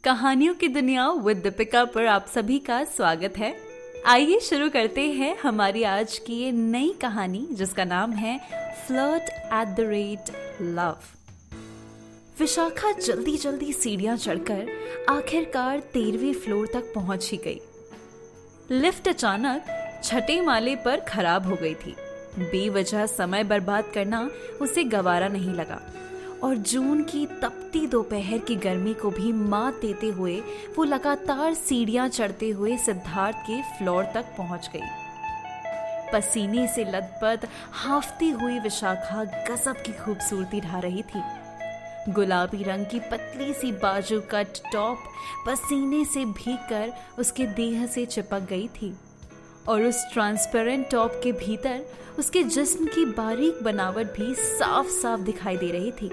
कहानियों की दुनिया विद दीपिका पर आप सभी का स्वागत है। आइए शुरू करते हैं हमारी आज की ये नई कहानी जिसका नाम है flirt at the rate love. Vishakha जल्दी जल्दी सीढ़ियां चढ़कर आखिरकार 13वें फ्लोर तक पहुंच ही गई। लिफ्ट अचानक छठे माले पर खराब हो गई थी। बेवजह समय बर्बाद करना उसे गवारा नहीं लगा और जून की तपती दोपहर की गर्मी को भी मात देते हुए वो लगातार सीढ़ियां चढ़ते हुए सिद्धार्थ के फ्लोर तक पहुंच गई। पसीने से लथपथ हांफती हुई विशाखा गजब की खूबसूरती ढा रही थी। गुलाबी रंग की पतली सी बाजू कट टॉप पसीने से भीगकर उसके देह से चिपक गई थी और उस ट्रांसपेरेंट टॉप के भीतर उसके जिस्म की बारीक बनावट भी साफ साफ दिखाई दे रही थी।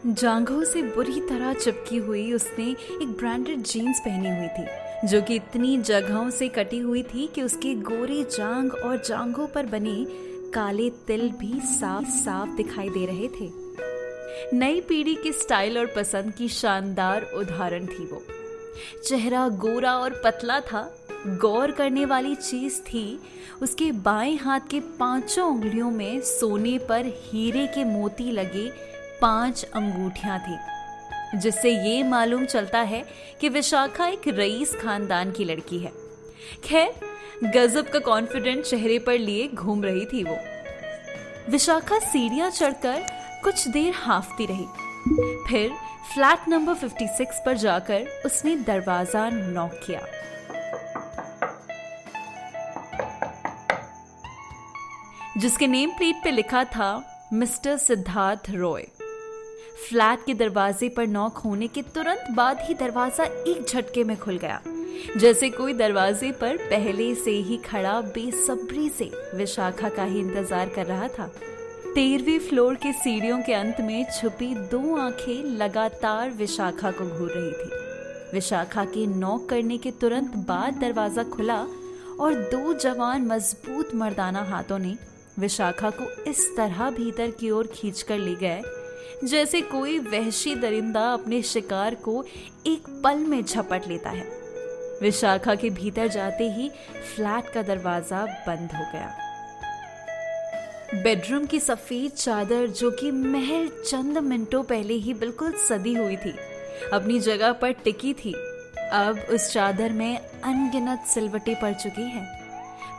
जांघों से बुरी तरह चिपकी हुई उसने एक ब्रांडेड जीन्स पहनी हुई थी जो कि इतनी जगहों से कटी हुई थी कि उसके गोरे जांघ और जांघों पर बने काले तिल भी साफ साफ दिखाई दे रहे थे। नई पीढ़ी के स्टाइल और पसंद की शानदार उदाहरण थी वो। चेहरा गोरा और पतला था। गौर करने वाली चीज थी उसके बाएं हाथ के 5 उंगलियों में सोने पर हीरे के मोती लगे 5 अंगूठियां थी, जिससे ये मालूम चलता है कि विशाखा एक रईस खानदान की लड़की है। खैर गजब का कॉन्फिडेंट चेहरे पर लिए घूम रही थी वो। विशाखा सीढ़ियां चढ़कर कुछ देर हांफती रही। फिर फ्लैट नंबर 56 पर जाकर उसने दरवाजा नॉक किया। जिसके नेम प्लेट पे लिखा था मिस्टर सिद्धार्थ रॉय। फ्लैट के दरवाजे पर नॉक होने के तुरंत बाद ही दरवाजा एक झटके में खुल गया, जैसे कोई दरवाजे पर पहले से ही खड़ा बेसब्री से विशाखा का ही इंतजार कर रहा था। 13वें फ्लोर के सीढ़ियों के अंत में छुपी 2 आंखें लगातार विशाखा को घूर रही थी। विशाखा के नॉक करने के तुरंत बाद दरवाजा खुला और 2 जवान मजबूत मर्दाना हाथों ने विशाखा को इस तरह भीतर की ओर खींचकर ले गए जैसे कोई वहशी दरिंदा अपने शिकार को एक पल में झपट लेता है। विशाखा के भीतर जाते ही फ्लैट का दरवाजा बंद हो गया। बेडरूम की सफेद चादर जो कि महज चंद मिनटों पहले ही बिल्कुल सदी हुई थी, अपनी जगह पर टिकी थी। अब उस चादर में अनगिनत सिलवटें पड़ चुकी हैं।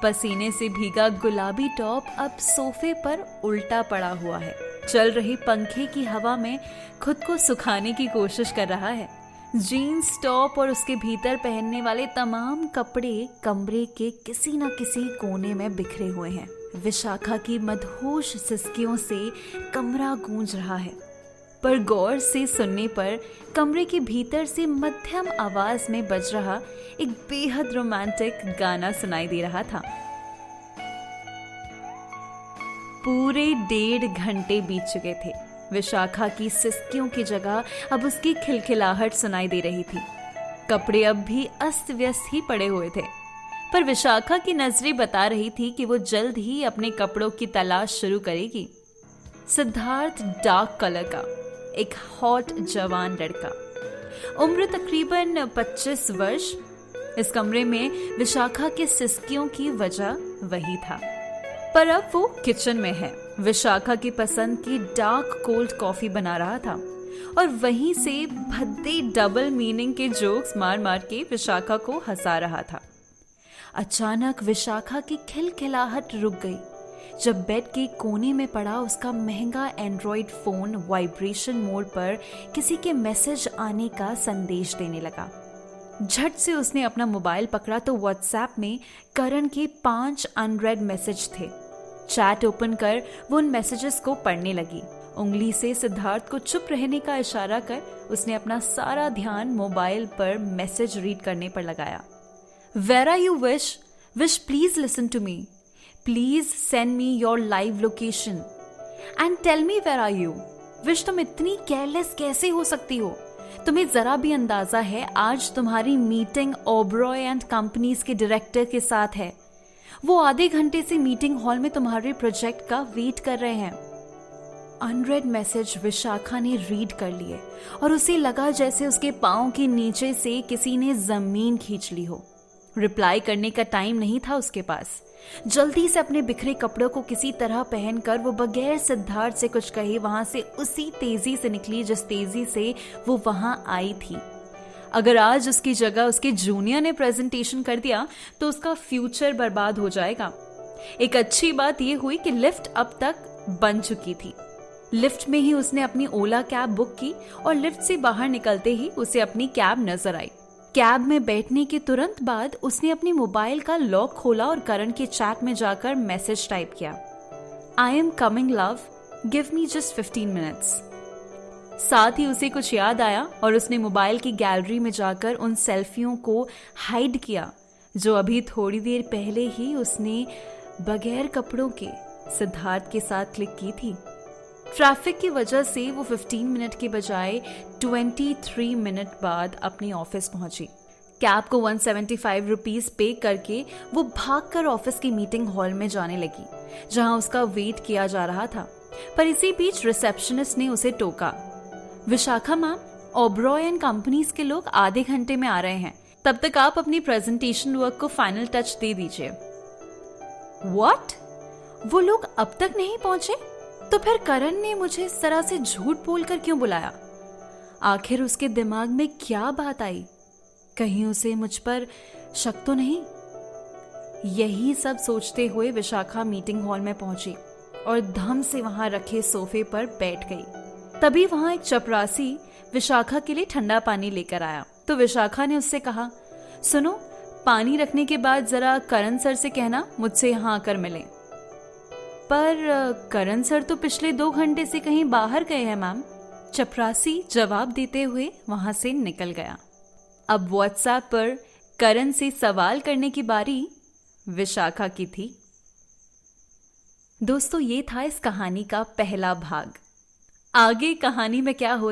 पसीने से भीगा गुलाबी टॉप अब सोफे पर उल्टा पड़ा हुआ है। चल रही पंखे की हवा में खुद को सुखाने की कोशिश कर रहा है। जीन्स टॉप और उसके भीतर पहनने वाले तमाम कपड़े कमरे के किसी न किसी कोने में बिखरे हुए हैं। विशाखा की मदहोश सिसकियों से कमरा गूंज रहा है, पर गौर से सुनने पर कमरे के भीतर से मध्यम आवाज में बज रहा एक बेहद रोमांटिक गाना सुनाई दे रहा था। पूरे 1.5 घंटे बीत चुके थे। विशाखा की सिसकियों की जगह अब उसकी खिलखिलाहट सुनाई दे रही थी। कपड़े अब भी अस्त व्यस्त ही पड़े हुए थे, पर विशाखा की नजरें बता रही थी कि वो जल्द ही अपने कपड़ों की तलाश शुरू करेगी। सिद्धार्थ डार्क कलर का एक हॉट जवान लड़का, उम्र तकरीबन 25 वर्ष। इस कमरे में विशाखा के सिसकियों की वजह वही था, पर अब वो किचन में है। विशाखा की पसंद की डार्क कोल्ड कॉफी बना रहा था और वहीं से भद्दे डबल मीनिंग के जोक्स मार मार के विशाखा को हंसा रहा था। अचानक विशाखा की खिलखिलाहट रुक गई जब बेड के कोने में पड़ा उसका महंगा एंड्रॉइड फोन वाइब्रेशन मोड पर किसी के मैसेज आने का संदेश देने लगा। झट से उसने अपना मोबाइल पकड़ा तो व्हाट्सएप में करण के 5 अनरेड मैसेज थे। चैट ओपन कर वो उन मैसेजेस को पढ़ने लगी। उंगली से सिद्धार्थ को चुप रहने का इशारा कर उसने अपना सारा ध्यान मोबाइल पर मैसेज रीड करने पर लगाया। Where are you, Wish? Wish, please listen to me. Please send me your live location and tell me where are you. Wish, तुम इतनी केयरलेस कैसे हो सकती हो? तुम्हें जरा भी अंदाजा है आज तुम्हारी मीटिंग ओबरॉय एंड कंपनीज के डायरेक्टर के साथ है। वो आधे घंटे से मीटिंग हॉल में तुम्हारे प्रोजेक्ट का वेट कर रहे हैं। अनरेड मैसेज विशाखा ने रीड कर लिए और उसे लगा जैसे उसके पाँव के नीचे से किसी ने जमीन खींच ली हो। रिप्लाई करने का टाइम नहीं था उसके पास। जल्दी से अपने बिखरे कपड़ों को किसी तरह पहनकर वो बगैर सिद्धार्थ से कुछ कहे वहां से उसी तेजी से निकली जिस तेजी से वो वहां आई थी। अगर आज उसकी जगह उसके जूनियर ने प्रेजेंटेशन कर दिया तो उसका फ्यूचर बर्बाद हो जाएगा। एक अच्छी बात यह हुई कि लिफ्ट अब तक बन चुकी थी। लिफ्ट में ही उसने अपनी ओला कैब बुक की और लिफ्ट से बाहर निकलते ही उसे अपनी कैब नजर आई। कैब में बैठने के तुरंत बाद उसने अपनी मोबाइल का लॉक खोला और करण के चैट में जाकर मैसेज टाइप किया, I am coming love, give me just 15 minutes. साथ ही उसे कुछ याद आया और उसने मोबाइल की गैलरी में जाकर उन सेल्फियों को हाइड किया जो अभी थोड़ी देर पहले ही उसने बगैर कपड़ों के सिद्धार्थ के साथ क्लिक की थी। ट्रैफिक की वजह से वो 15 मिनट के बजाय 23 मिनट बाद अपने ऑफिस पहुंची। कैब को 175 रुपीज पे करके वो भागकर ऑफिस की मीटिंग हॉल में जाने लगी जहां उसका वेट किया जा रहा था। पर इसी बीच रिसेप्शनिस्ट ने उसे टोका, Vishakha ma'am, Oberoi and companies के लोग आधे घंटे में आ रहे हैं, तब तक आप अपनी प्रेजेंटेशन वर्क को फाइनल टच दे दीजिए। व्हाट? वो लोग अब तक नहीं पहुंचे? तो फिर करण ने मुझे इस तरह से झूठ बोलकर क्यों बुलाया? आखिर उसके दिमाग में क्या बात आई? कहीं उसे मुझ पर शक तो नहीं? यही सब सोचते हुए विशाखा मीटिंग हॉल में पहुंची और धम से वहां रखे सोफे पर बैठ गई। तभी वहां एक चपरासी विशाखा के लिए ठंडा पानी लेकर आया तो विशाखा ने उससे कहा, सुनो, पानी रखने के बाद जरा करण सर से कहना मुझसे यहाँ आकर मिलें। पर करण सर तो पिछले 2 घंटे से कहीं बाहर गए हैं मैम, चपरासी जवाब देते हुए वहां से निकल गया। अब व्हाट्सएप पर करण से सवाल करने की बारी विशाखा की थी। दोस्तों, ये था इस कहानी का पहला भाग। आगे कहानी में क्या होता